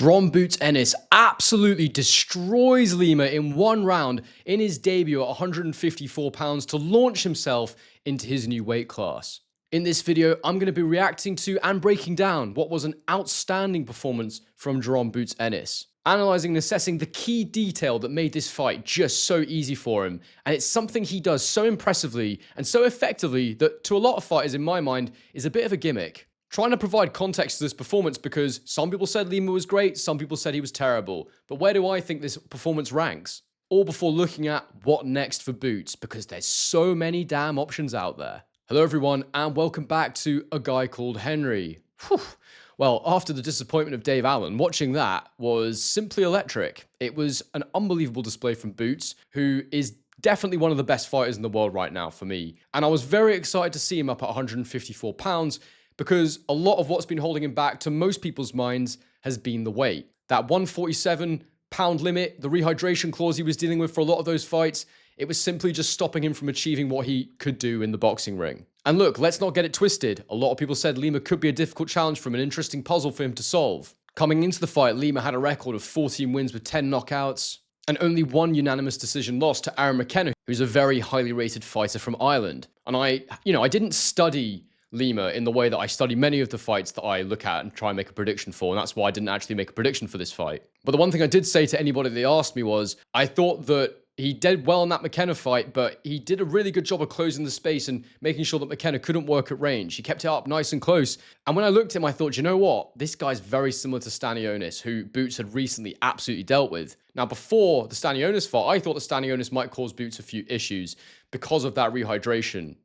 Jaron Boots Ennis absolutely destroys Lima in one round in his debut at 154 pounds to launch himself into his new weight class. In this video, I'm going to be reacting to and breaking down what was an outstanding performance from Jaron Boots Ennis, analysing and assessing the key detail that made this fight just so easy for him, and it's something he does so impressively and so effectively that to a lot of fighters in my mind is a bit of a gimmick. Trying to provide context to this performance because some people said Lima was great, some people said he was terrible. But where do I think this performance ranks? All before looking at what next for Boots, because there's so many damn options out there. Hello everyone, and welcome back to A Guy Called Henry. Whew. Well, after the disappointment of Dave Allen, watching that was simply electric. It was an unbelievable display from Boots, who is definitely one of the best fighters in the world right now for me. And I was very excited to see him up at 154 pounds, because a lot of what's been holding him back to most people's minds has been the weight. That 147 pound limit, the rehydration clause he was dealing with for a lot of those fights, it was simply just stopping him from achieving what he could do in the boxing ring. And look, let's not get it twisted. A lot of people said Lima could be a difficult challenge for him, an interesting puzzle for him to solve. Coming into the fight, Lima had a record of 14 wins with 10 knockouts, and only one unanimous decision loss to Aaron McKenna, who's a very highly rated fighter from Ireland. And I didn't study Lima in the way that I study many of the fights that I look at and try and make a prediction for, and that's why I didn't actually make a prediction for this fight. But the one thing I did say to anybody that asked me was, I thought that he did well in that McKenna fight, but he did a really good job of closing the space and making sure that McKenna couldn't work at range. He kept it up nice and close. And when I looked at him, I thought, you know what? This guy's very similar to Stanionis, who Boots had recently absolutely dealt with. Now, before the Stanionis fight, I thought that Stanionis might cause Boots a few issues because of that rehydration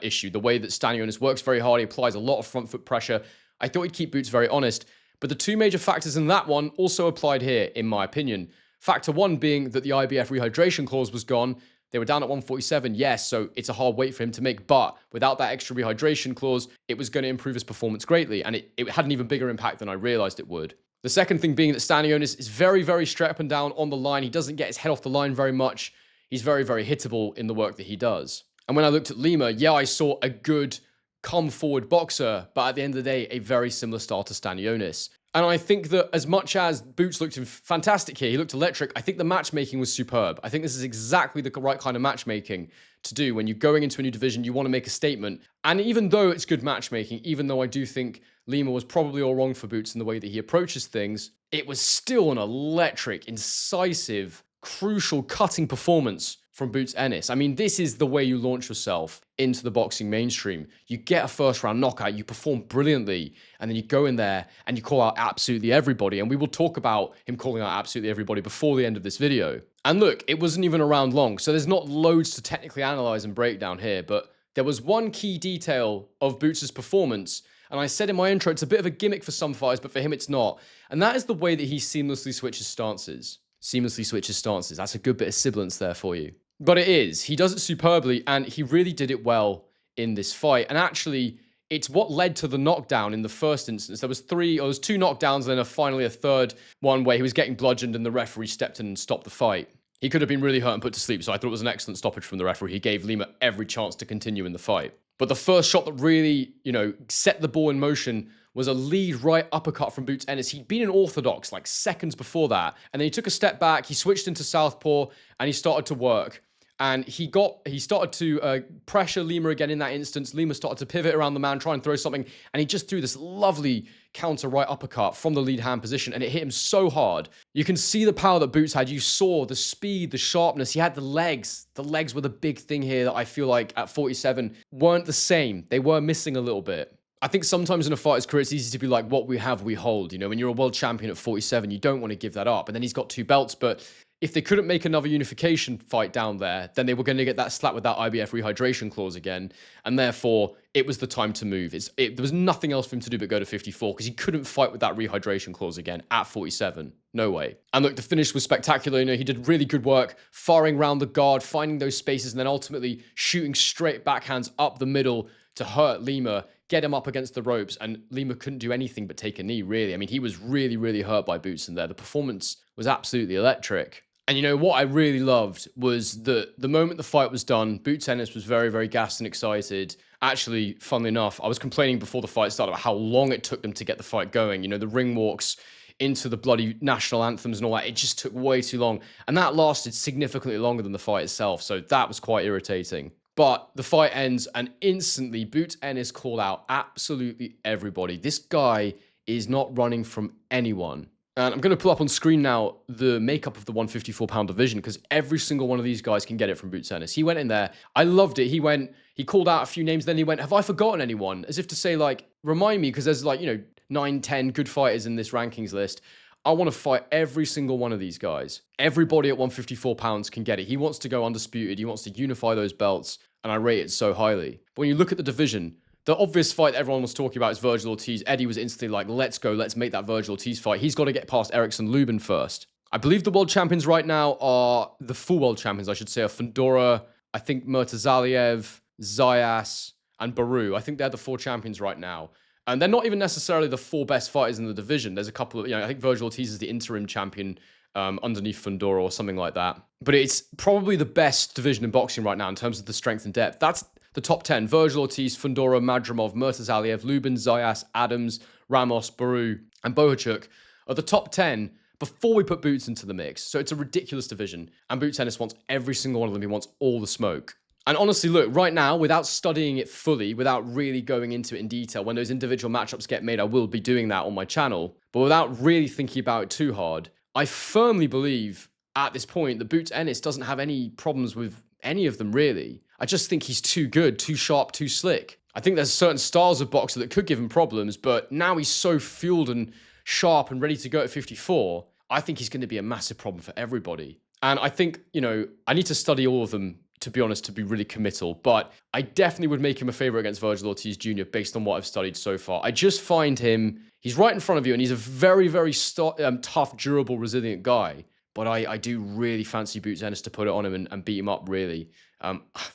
issue. The way that Stanionis works very hard, he applies a lot of front foot pressure. I thought he'd keep Boots very honest. But the two major factors in that one also applied here, in my opinion. Factor one being that the IBF rehydration clause was gone. They were down at 147, yes, so it's a hard weight for him to make, but without that extra rehydration clause, it was going to improve his performance greatly, and it had an even bigger impact than I realized it would. The second thing being that Stanionis is very, very straight up and down on the line. He doesn't get his head off the line very much. He's very, very hittable in the work that he does. And when I looked at Lima, yeah, I saw a good, come-forward boxer, but at the end of the day, a very similar style to Stanionis. And I think that as much as Boots looked fantastic here, he looked electric, I think the matchmaking was superb. I think this is exactly the right kind of matchmaking to do. When you're going into a new division, you want to make a statement. And even though it's good matchmaking, even though I do think Lima was probably all wrong for Boots in the way that he approaches things, it was still an electric, incisive, crucial, cutting performance from Boots Ennis. I mean, this is the way you launch yourself into the boxing mainstream. You get a first round knockout, you perform brilliantly, and then you go in there and you call out absolutely everybody. And we will talk about him calling out absolutely everybody before the end of this video. And look, it wasn't even a round long, so there's not loads to technically analyze and break down here, but there was one key detail of Boots' performance, and I said in my intro, it's a bit of a gimmick for some fighters, but for him it's not. And that is the way that he seamlessly switches stances. That's a good bit of sibilance there for you. But it is. He does it superbly, and he really did it well in this fight. And actually, it's what led to the knockdown in the first instance. There was two knockdowns, and then finally a third one where he was getting bludgeoned, and the referee stepped in and stopped the fight. He could have been really hurt and put to sleep, so I thought it was an excellent stoppage from the referee. He gave Lima every chance to continue in the fight. But the first shot that really, set the ball in motion was a lead right uppercut from Boots Ennis. He'd been in orthodox like seconds before that, and then he took a step back, he switched into southpaw, and he started to work. And he started to pressure Lima again in that instance. Lima started to pivot around the man, try and throw something, and he just threw this lovely counter right uppercut from the lead hand position, and it hit him so hard. You can see the power that Boots had. You saw the speed, the sharpness. He had the legs. The legs were the big thing here that I feel like at 47 weren't the same. They were missing a little bit. I think sometimes in a fighter's career, it's easy to be like, what we have, we hold. When you're a world champion at 47, you don't want to give that up. And then he's got 2 belts, but if they couldn't make another unification fight down there, then they were going to get that slap with that IBF rehydration clause again. And therefore, it was the time to move. There was nothing else for him to do but go to 54 because he couldn't fight with that rehydration clause again at 47. No way. And look, the finish was spectacular. He did really good work, firing around the guard, finding those spaces, and then ultimately shooting straight backhands up the middle to hurt Lima, get him up against the ropes, and Lima couldn't do anything but take a knee, really. I mean, he was really, really hurt by Boots in there. The performance was absolutely electric. And what I really loved was the moment the fight was done, Boots Ennis was very, very gassed and excited. Actually, funnily enough, I was complaining before the fight started about how long it took them to get the fight going. The ring walks into the bloody national anthems and all that. It just took way too long. And that lasted significantly longer than the fight itself. So that was quite irritating. But the fight ends and instantly Boots Ennis called out absolutely everybody. This guy is not running from anyone. And I'm going to pull up on screen now the makeup of the 154-pound division because every single one of these guys can get it from Boots Ennis. He went in there. I loved it. He called out a few names. Then he went, have I forgotten anyone? As if to say, like, remind me, because there's like, 9, 10 good fighters in this rankings list. I want to fight every single one of these guys. Everybody at 154 pounds can get it. He wants to go undisputed. He wants to unify those belts. And I rate it so highly. But when you look at the division, the obvious fight everyone was talking about is Virgil Ortiz. Eddie was instantly like, let's go, let's make that Virgil Ortiz fight. He's got to get past Erickson Lubin first. I believe the world champions right now are, the full world champions, I should say, are Fundora, I think Murtazaliev, Zayas, and Baru. I think they're the 4 champions right now. And they're not even necessarily the 4 best fighters in the division. There's a couple of, I think Virgil Ortiz is the interim champion underneath Fundora or something like that. But it's probably the best division in boxing right now in terms of the strength and depth. That's the top 10, Virgil Ortiz, Fundora, Madrimov, Murtazaliev, Lubin, Zayas, Adams, Ramos, Baru, and Bohachuk are the top 10 before we put Boots into the mix. So it's a ridiculous division. And Boots Ennis wants every single one of them. He wants all the smoke. And honestly, look, right now, without studying it fully, without really going into it in detail, when those individual matchups get made, I will be doing that on my channel. But without really thinking about it too hard, I firmly believe at this point that Boots Ennis doesn't have any problems with any of them, really. I just think he's too good, too sharp, too slick. I think there's certain styles of boxer that could give him problems, but now he's so fueled and sharp and ready to go at 54, I think he's going to be a massive problem for everybody. And I think, I need to study all of them, to be honest, to be really committal, but I definitely would make him a favorite against Virgil Ortiz Jr. based on what I've studied so far. I just find he's right in front of you, and he's a very, very tough, durable, resilient guy. But I do really fancy Boots Ennis to put it on him and beat him up, really.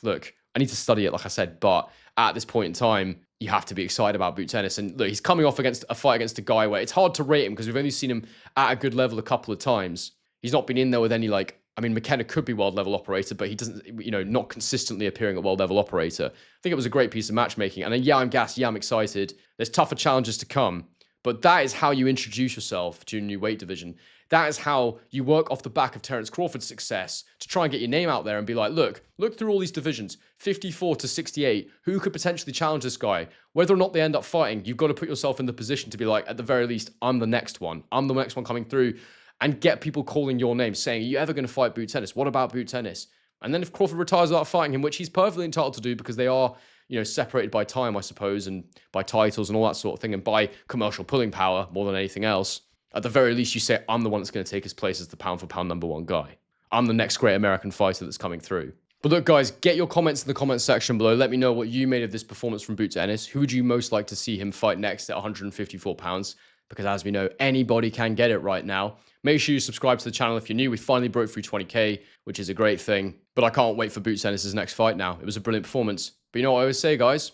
Look, I need to study it, like I said, but at this point in time, you have to be excited about Boots Ennis. And look, he's coming off against a fight against a guy where it's hard to rate him because we've only seen him at a good level a couple of times. He's not been in there with any, McKenna could be world level operator, but he doesn't, not consistently appearing at world level operator. I think it was a great piece of matchmaking. And yeah, I'm gassed. Yeah, I'm excited. There's tougher challenges to come. But that is how you introduce yourself to a new weight division. That is how you work off the back of Terence Crawford's success to try and get your name out there and be like, look through all these divisions, 54 to 68, who could potentially challenge this guy? Whether or not they end up fighting, you've got to put yourself in the position to be like, at the very least, I'm the next one. I'm the next one coming through, and get people calling your name, saying, are you ever going to fight Boots Ennis? What about Boots Ennis? And then if Crawford retires without fighting him, which he's perfectly entitled to do because they are, separated by time, I suppose, and by titles and all that sort of thing, and by commercial pulling power more than anything else. At the very least, you say, I'm the one that's going to take his place as the pound-for-pound #1 guy. I'm the next great American fighter that's coming through. But look, guys, get your comments in the comments section below. Let me know what you made of this performance from Boots Ennis. Who would you most like to see him fight next at 154 pounds? Because as we know, anybody can get it right now. Make sure you subscribe to the channel if you're new. We finally broke through 20k, which is a great thing. But I can't wait for Boots Ennis' next fight now. It was a brilliant performance. But you know what I always say, guys?